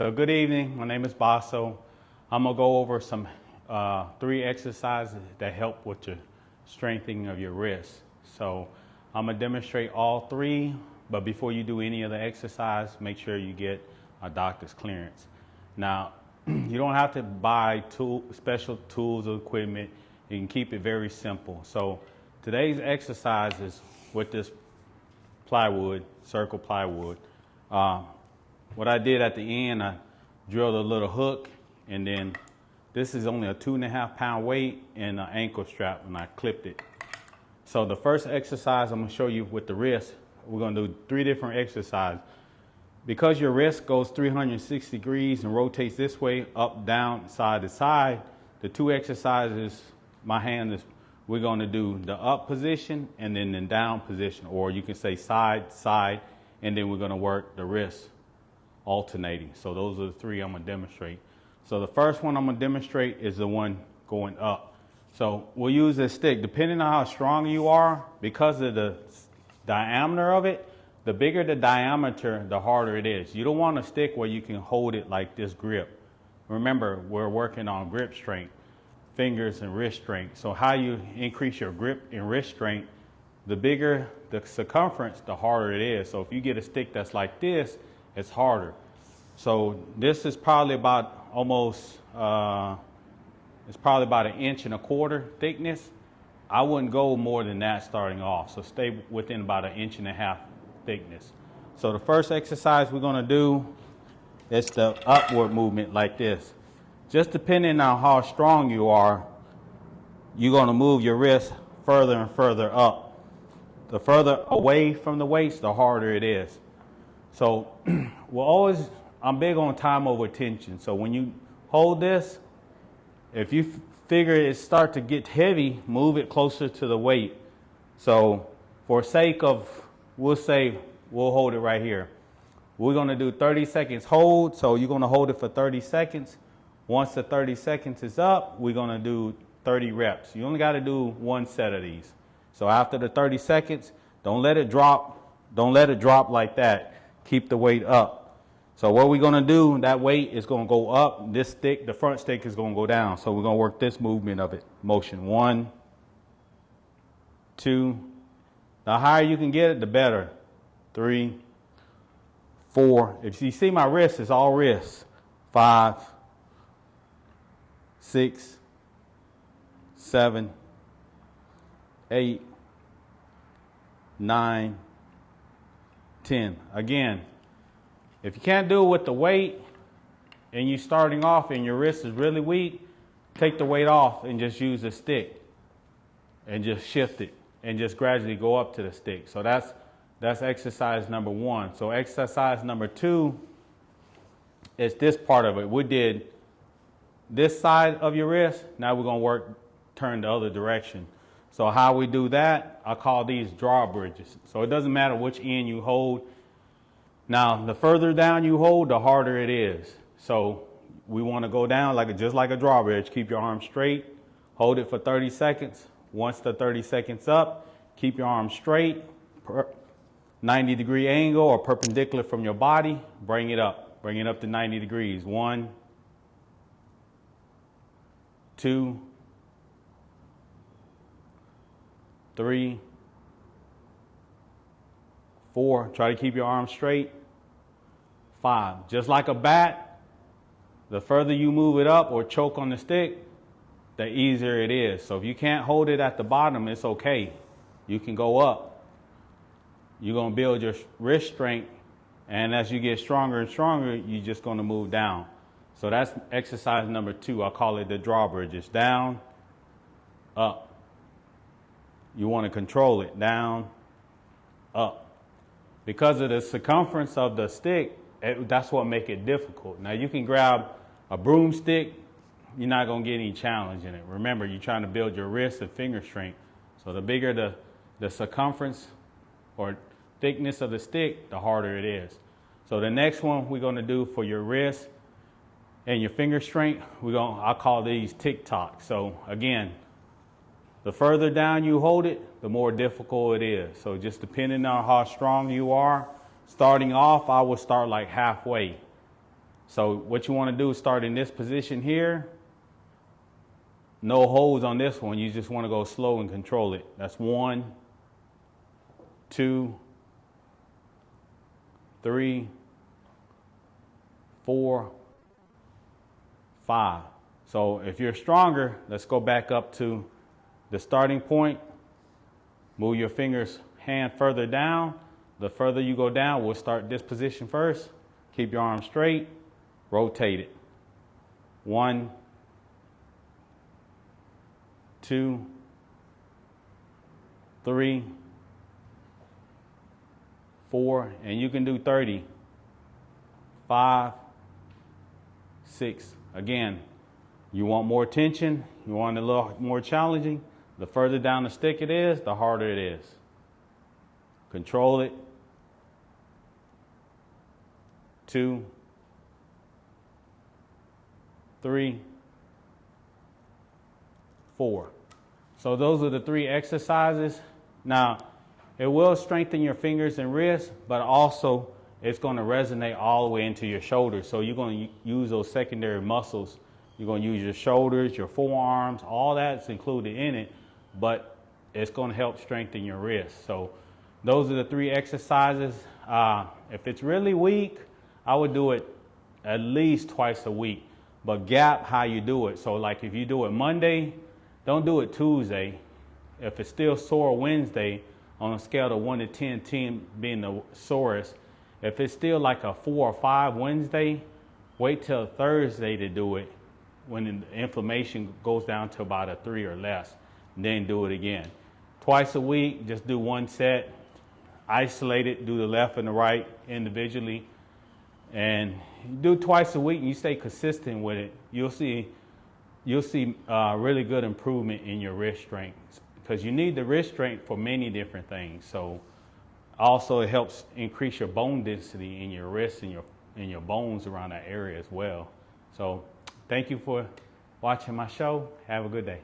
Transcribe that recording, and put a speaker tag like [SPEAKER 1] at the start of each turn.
[SPEAKER 1] So good evening, my name is Baso. I'm gonna go over some 3 exercises that help with your strengthening of your wrist. So I'm gonna demonstrate all 3, but before you do any of the exercise, make sure you get a doctor's clearance. Now, you don't have to buy special tools or equipment. You can keep it very simple. So today's exercise is with this plywood, circle plywood. What I did at the end, I drilled a little hook, and then this is only a 2.5 pound weight and an ankle strap, and I clipped it. So the first exercise I'm gonna show you with the wrist, we're gonna do 3 different exercises. Because your wrist goes 360 degrees and rotates this way, up, down, side to side, the 2 exercises, we're gonna do the up position and then the down position, or you can say side, side, and then we're gonna work the wrist alternating. So those are the 3 I'm gonna demonstrate. So the first one I'm gonna demonstrate is the one going up. So we'll use this stick. Depending on how strong you are, because of the diameter of it, the bigger the diameter, the harder it is. You don't want a stick where you can hold it like this grip. Remember, we're working on grip strength, fingers and wrist strength. So how you increase your grip and wrist strength, the bigger the circumference, the harder it is. So if you get a stick that's like this, it's harder. So this is probably about it's probably about 1.25 inches thickness. I wouldn't go more than that starting off. So stay within about 1.5 inches thickness. So the first exercise we're gonna do is the upward movement like this. Just depending on how strong you are, you're gonna move your wrist further and further up. The further away from the waist, the harder it is. So I'm big on time over tension. So when you hold this, if you figure it start to get heavy, move it closer to the weight. So for sake of, we'll hold it right here. We're gonna do 30 seconds hold. So you're gonna hold it for 30 seconds. Once the 30 seconds is up, we're gonna do 30 reps. You only gotta do 1 set of these. So after the 30 seconds, don't let it drop. Don't let it drop like that. Keep the weight up. So what we're gonna do, that weight is gonna go up. This stick, the front stick is gonna go down. So we're gonna work this movement of it. Motion 1, 2. The higher you can get it, the better. 3, 4. If you see my wrist, it's all wrist. 5, 6, 7, 8, 9, 10. Again, if you can't do it with the weight and you're starting off and your wrist is really weak, take the weight off and just use a stick and just shift it and just gradually go up to the stick. So that's exercise number 1. So exercise number 2 is this part of it. We did this side of your wrist. Now we're gonna turn the other direction. So how we do that, I call these drawbridges. So it doesn't matter which end you hold. Now, the further down you hold, the harder it is. So we want to go down just like a drawbridge. Keep your arm straight, hold it for 30 seconds. Once the 30 seconds up, keep your arm straight, 90-degree angle or perpendicular from your body. Bring it up to 90 degrees. 1, 2, 3, 4. Try to keep your arm straight. 5. Just like a bat, the further you move it up or choke on the stick, the easier it is. So if you can't hold it at the bottom, it's okay. You can go up. You're going to build your wrist strength, and as you get stronger and stronger, you're just going to move down. So that's exercise number 2. I call it the drawbridges. Down, up. You want to control it. Down, up. Because of the circumference of the stick, that's what makes it difficult. Now you can grab a broomstick, you're not going to get any challenge in it. Remember, you're trying to build your wrist and finger strength. So the bigger the circumference or thickness of the stick, the harder it is. So the next one we're going to do for your wrist and your finger strength, I call these tock. So again, the further down you hold it, the more difficult it is. So just depending on how strong you are, starting off, I would start like halfway. So what you want to do is start in this position here. No holds on this one. You just want to go slow and control it. That's 1, 2, 3, 4, 5. So if you're stronger, let's go back up to the starting point. Move your hand further down. The further you go down, we'll start this position first. Keep your arms straight. Rotate it. 1, 2, 3, 4, and you can do 30. 5, 6. Again, you want more tension, you want it a little more challenging. The further down the stick it is, the harder it is. Control it. 2, 3, 4. So those are the 3 exercises. Now, it will strengthen your fingers and wrists, but also it's going to resonate all the way into your shoulders. So you're going to use those secondary muscles. You're going to use your shoulders, your forearms, all that's included in it, but it's going to help strengthen your wrists. So those are the 3 exercises. If it's really weak, I would do it at least twice a week, but gap how you do it. So like if you do it Monday, don't do it Tuesday. If it's still sore Wednesday, on a scale of 1 to 10, 10 being the sorest, if it's still like a 4 or 5 Wednesday, wait till Thursday to do it when the inflammation goes down to about a 3 or less, then do it again. Twice a week, just do 1 set, isolate it, do the left and the right individually, and do twice a week and you stay consistent with it, you'll see really good improvement in your wrist strength, because you need the wrist strength for many different things. So also it helps increase your bone density in your wrists and your bones around that area as well. So thank you for watching my show. Have a good day.